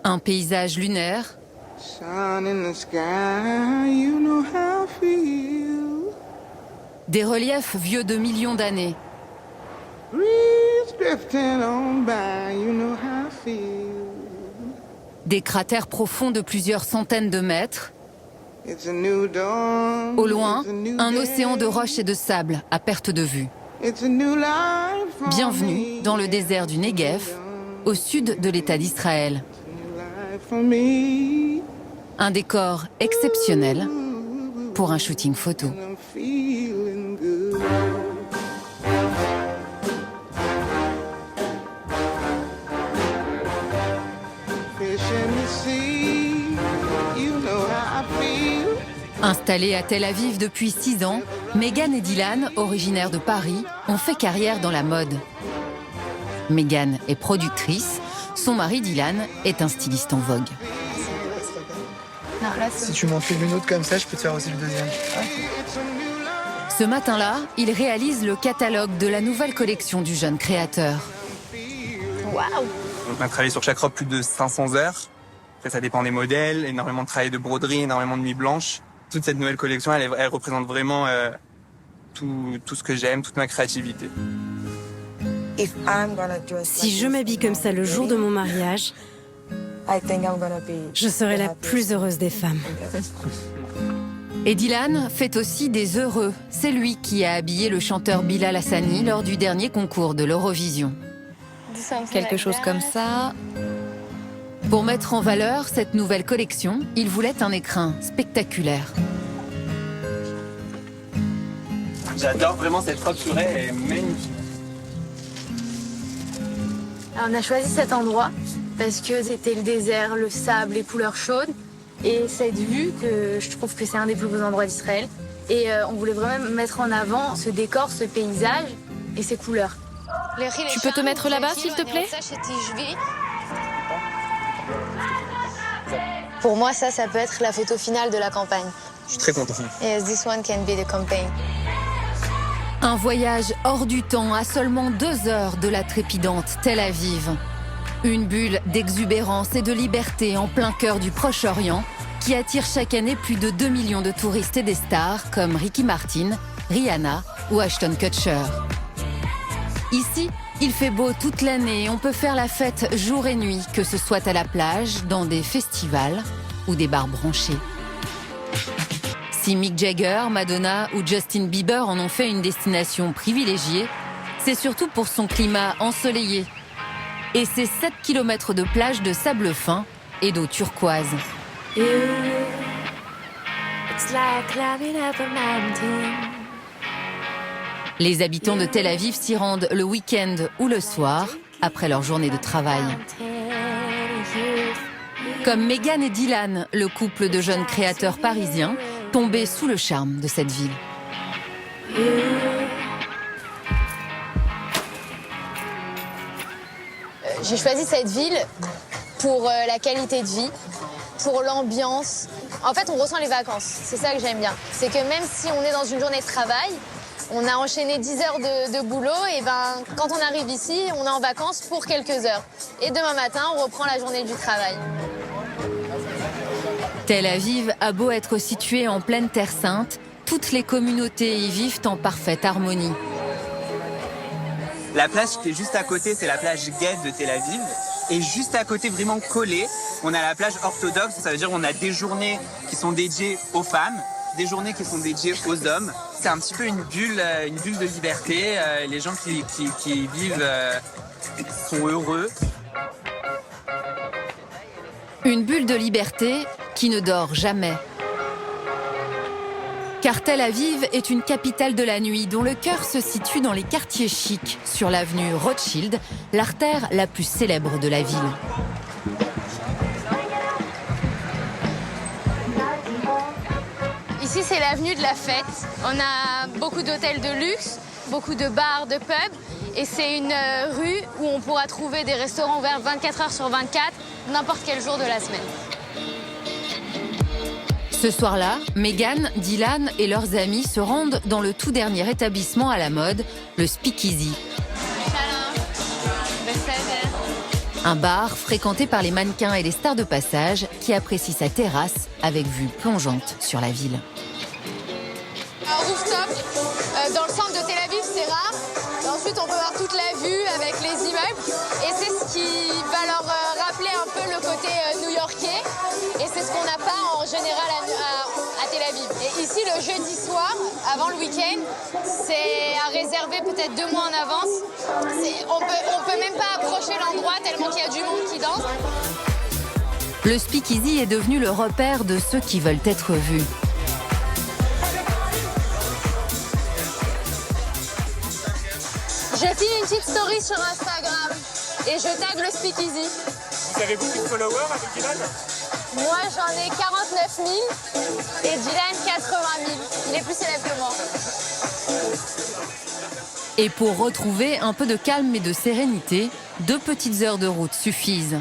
Un paysage lunaire. Des reliefs vieux de millions d'années. Des cratères profonds de plusieurs centaines de mètres. Au loin, un océan de roches et de sable à perte de vue. Bienvenue dans le désert du Negev, au sud de l'État d'Israël. Un décor exceptionnel pour un shooting photo. Installés à Tel Aviv depuis 6 ans, Megan et Dylan, originaires de Paris, ont fait carrière dans la mode. Megan est productrice, son mari Dylan est un styliste en vogue. Si tu m'en fais une autre comme ça, je peux te faire aussi le deuxième. Ce matin-là, il réalise le catalogue de la nouvelle collection du jeune créateur. Waouh! On a travaillé sur chaque robe plus de 500 heures. Après, ça dépend des modèles, énormément de travail de broderie, énormément de nuits blanches. Toute cette nouvelle collection, elle représente vraiment tout ce que j'aime, toute ma créativité. Si je m'habille comme ça le jour de mon mariage, je serai la plus heureuse des femmes. Et Dylan fait aussi des heureux. C'est lui qui a habillé le chanteur Bilal Hassani lors du dernier concours de l'Eurovision. Quelque chose comme ça. Pour mettre en valeur cette nouvelle collection, il voulait un écrin spectaculaire. J'adore vraiment cette robe sur elle, elle est magnifique. Alors, on a choisi cet endroit parce que c'était le désert, le sable, les couleurs chaudes. Et cette vue, que je trouve que c'est un des plus beaux endroits d'Israël. Et on voulait vraiment mettre en avant ce décor, ce paysage et ces couleurs. Tu peux te mettre là-bas, s'il te plaît? Pour moi, ça peut être la photo finale de la campagne. Je suis très content. Yes, this one can be the campaign. Un voyage hors du temps à seulement 2 heures de la trépidante Tel Aviv. Une bulle d'exubérance et de liberté en plein cœur du Proche-Orient qui attire chaque année plus de 2 millions de touristes et des stars comme Ricky Martin, Rihanna ou Ashton Kutcher. Ici, il fait beau toute l'année, on peut faire la fête jour et nuit, que ce soit à la plage, dans des festivals ou des bars branchés. Si Mick Jagger, Madonna ou Justin Bieber en ont fait une destination privilégiée, c'est surtout pour son climat ensoleillé et ses 7 km de plage de sable fin et d'eau turquoise. Les habitants de Tel Aviv s'y rendent le week-end ou le soir, après leur journée de travail. Comme Megan et Dylan, le couple de jeunes créateurs parisiens, tombés sous le charme de cette ville. J'ai choisi cette ville pour la qualité de vie, pour l'ambiance. En fait, on ressent les vacances. C'est ça que j'aime bien. C'est que même si on est dans une journée de travail, on a enchaîné 10 heures de boulot, et quand on arrive ici, on est en vacances pour quelques heures. Et demain matin, on reprend la journée du travail. Tel Aviv a beau être situé en pleine Terre Sainte, toutes les communautés y vivent en parfaite harmonie. La plage qui est juste à côté, c'est la plage gay de Tel Aviv. Et juste à côté, vraiment collée, on a la plage orthodoxe. Ça veut dire qu'on a des journées qui sont dédiées aux femmes, des journées qui sont dédiées aux hommes. C'est un petit peu une bulle de liberté. Les gens qui y vivent sont heureux. Une bulle de liberté qui ne dort jamais. Car Tel Aviv est une capitale de la nuit dont le cœur se situe dans les quartiers chics, sur l'avenue Rothschild, l'artère la plus célèbre de la ville. Ici, c'est l'avenue de la fête. On a beaucoup d'hôtels de luxe, beaucoup de bars, de pubs. Et c'est une rue où on pourra trouver des restaurants ouverts 24 heures sur 24, n'importe quel jour de la semaine. Ce soir-là, Megan, Dylan et leurs amis se rendent dans le tout dernier établissement à la mode, le Speakeasy. Un bar fréquenté par les mannequins et les stars de passage qui apprécient sa terrasse avec vue plongeante sur la ville. Un rooftop dans le centre de Tel Aviv, c'est rare. Et ensuite, on peut voir toute la vue avec les immeubles. Et c'est ce qui va leur rappeler un peu le côté new-yorkais. Et c'est ce qu'on n'a pas en général à Tel Aviv. Et ici, le jeudi soir, avant le week-end, c'est à réserver peut-être 2 mois en avance. On peut même pas approcher l'endroit tellement qu'il y a du monde qui danse. Le speakeasy est devenu le repère de ceux qui veulent être vus. Je filme une petite story sur Instagram et je tag le speakeasy. Vous avez beaucoup de followers avec Dylan? Moi, j'en ai 49 000 et Dylan 80 000. Il est plus célèbre que moi. Et pour retrouver un peu de calme et de sérénité, 2 petites heures de route suffisent.